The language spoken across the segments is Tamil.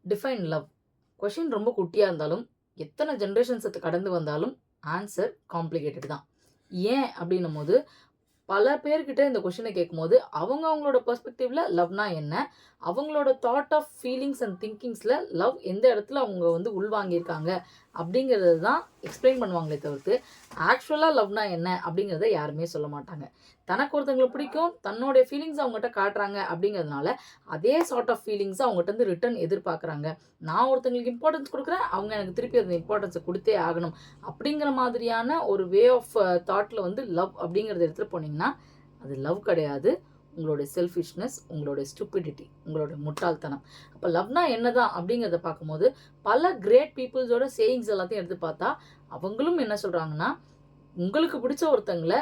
Define love. கொஷின் ரொம்ப குட்டியா இருந்தாலும், எத்தனை ஜெனரேஷன்ஸ கடந்து வந்தாலும் ஆன்சர் காம்ப்ளிகேட்டட் தான். ஏன் அப்படின்னும்போது, பல பேர்கிட்ட இந்த கொஷின கேட்கும்போது, அவங்களோட பெர்ஸ்பெக்டிவ்ல லவ்னா என்ன? அவங்களோட தாட் ஆஃப் ஃபீலிங்ஸ் அண்ட் திங்கிங்ஸ்ல லவ் எந்த இடத்துல அவங்க வந்து உள்வாங்கியிருக்காங்க அப்படிங்கிறது தான் எக்ஸ்பிளைன் பண்ணுவாங்களே தவிர்த்து, ஆக்சுவலா லவ்னா என்ன அப்படிங்கிறத யாருமே சொல்ல மாட்டாங்க. தனக்கு ஒருத்தவங்கள பிடிக்கும், தன்னுடைய ஃபீலிங்ஸ அவங்ககிட்ட காட்டுறாங்க அப்படிங்கிறதுனால, அதே சார்ட் ஆஃப் ஃபீலிங்ஸ அவங்ககிட்டருந்து ரிட்டர்ன் எதிர்பார்க்குறாங்க. நான் ஒருத்தவங்களுக்கு இம்பார்ட்டன்ஸ் குடுக்குறேன், அவங்க எனக்கு திருப்பி அந்த இம்பார்ட்டன்ஸ குடுத்தே ஆகணும். அப்படிங்கிற மாதிரியான ஒரு வே ஆஃப் தாட்ல வந்து லவ் அப்படிங்கிறத எடுத்துட்டு போனீங்கன்னா, அது லவ் கிடையாது. உங்களுடைய செல்ஃபிஷ்னஸ், உங்களுடைய ஸ்டூபிடிட்டி, உங்களுடைய முட்டாள்தனம். அப்ப லவ்னா என்னதான் அப்படிங்கிறத பார்க்கும்போது, பல கிரேட் பீப்பிள்ஸோட சேயிங்ஸ் எல்லாத்தையும் எடுத்து பார்த்தா, அவங்களும் என்ன சொல்றாங்கன்னா, உங்களுக்கு பிடிச்ச ஒருத்தங்கள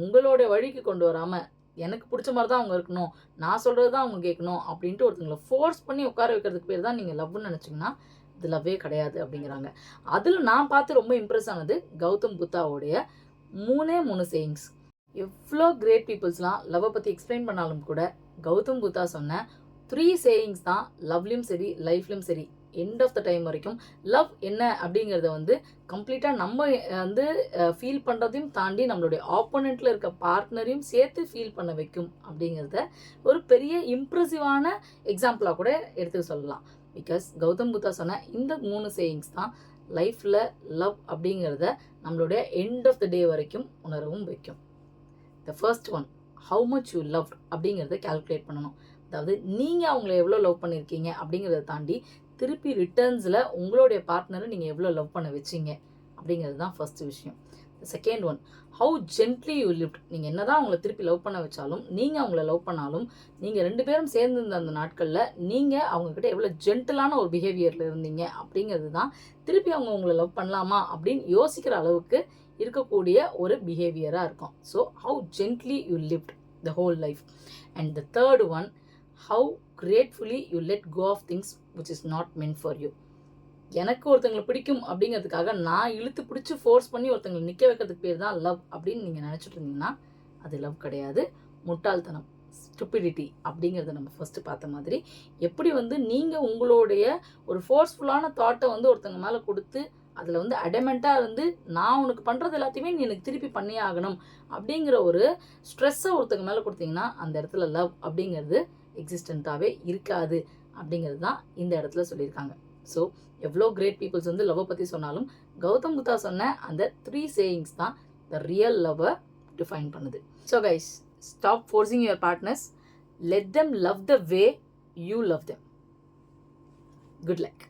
உங்களுடைய வழிக்கு கொண்டு வராம, எனக்கு பிடிச்ச மாரி தான் அவங்க இருக்கணும். நான் சொல்றது தான் அவங்க கேட்கணும் அப்படின்ட்டு ஒருத்தங்கள ஃபோர்ஸ் பண்ணி உட்கார வைக்கிறதுக்கு பேர் தான் நீங்க லவ்வுன்னு நெனச்சீங்கன்னா, இது லவ்வே கிடையாது அப்படிங்கிறாங்க. அதுல நான் பார்த்து ரொம்ப இம்ப்ரெஸ் ஆனது கௌதம் புத்தாவுடைய 3 சேயிங்ஸ். எவ்ளோ கிரேட் பீப்பிள்ஸ்லாம் லவ்வ பத்தி எக்ஸ்பிளைன் பண்ணாலும் கூட, கௌதம் புத்தா சொன்ன 3 சேயிங்ஸ் தான் லவ்லயும் சரி, லைஃப்லயும் சரி, எண்ட் ஆஃப் த டைம் வரைக்கும் லவ் என்ன அப்படிங்கிறத வந்து கம்ப்ளீட்டா நம்ம வந்து ஃபீல் பண்றதையும் தாண்டி நம்மளுடைய ஆப்போனன்ட்ல இருக்க பார்ட்னரையும் சேர்த்து ஃபீல் பண்ண வைக்கும் அப்படிங்கிறத ஒரு பெரிய இம்ப்ரெசிவான எக்ஸாம்பிளா கூட எடுத்து சொல்லலாம். பிகாஸ் கௌதம் புத்தா சொன்ன இந்த 3 சேயிங்ஸ் தான் லைஃப்ல லவ் அப்படிங்கிறத நம்மளுடைய எண்ட் ஆஃப் த டே வரைக்கும் உணரவும் வைக்கும். The first one, how much you love அப்படிங்கிறத கால்குலேட் பண்ணணும். அதாவது நீங்கள் அவங்கள எவ்வளோ லவ் பண்ணியிருக்கீங்க அப்படிங்கிறத தாண்டி திருப்பி ரிட்டர்ன்ஸில் உங்களுடைய பார்ட்னரை நீங்கள் எவ்வளோ லவ் பண்ண வச்சிங்க அப்படிங்கிறது தான் ஃபர்ஸ்ட் விஷயம். Second one, how gently you lived. நீங்கள் என்ன தான் அவங்கள திருப்பி லவ் பண்ண வச்சாலும், நீங்கள் அவங்கள லவ் பண்ணாலும், நீங்கள் 2 பேரும் சேர்ந்து இருந்த அந்த நாட்களில் நீங்கள் அவங்கக்கிட்ட எவ்வளோ ஜென்டிலான ஒரு பிஹேவியரில் இருந்தீங்க அப்படிங்கிறது தான் திருப்பி அவங்க உங்களை லவ் பண்ணலாமா அப்படின்னு யோசிக்கிற அளவுக்கு இருக்கக்கூடிய ஒரு பிஹேவியராக இருக்கும். So how gently you lived the whole life. And the third one, how gratefully you let go of things which is not meant for you. எனக்கு ஒருத்தங்களை பிடிக்கும் அப்படிங்கிறதுக்காக நான் இழுத்து பிடிச்சி ஃபோர்ஸ் பண்ணி ஒருத்தங்களை நிற்க வைக்கிறதுக்கு பேர் தான் லவ் அப்படின்னு நீங்கள் நினச்சிட்டு இருந்தீங்கன்னா அது லவ் கிடையாது, முட்டாள்தனம், ஸ்டூபிடிட்டி அப்படிங்கிறத நம்ம ஃபஸ்ட்டு பார்த்த மாதிரி, எப்படி வந்து நீங்கள் உங்களுடைய ஒரு ஃபோர்ஸ்ஃபுல்லான தாட்டை வந்து ஒருத்தங்க மேலே கொடுத்து அதில் வந்து அடமெண்ட்டாக இருந்து நான் உனக்கு பண்ணுறது எல்லாத்தையுமே நீ எனக்கு திருப்பி பண்ணியே ஆகணும் அப்படிங்கிற ஒரு ஸ்ட்ரெஸ்ஸை ஒருத்தங்க மேலே கொடுத்தீங்கன்னா அந்த இடத்துல லவ் அப்படிங்கிறது எக்ஸிஸ்டண்ட்டாகவே இருக்காது அப்படிங்கிறது தான் இந்த இடத்துல சொல்லியிருக்காங்க. ஸோ எவ்வளோ கிரேட் பீப்புள்ஸ் வந்து லவ்வை பற்றி சொன்னாலும் கௌதம் புத்தா சொன்ன அந்த 3 சேயிங்ஸ் தான் த ரியல் லவ்வை டிஃபைன் பண்ணுது. So guys, stop forcing your partners, let them love the way you love them. Good luck.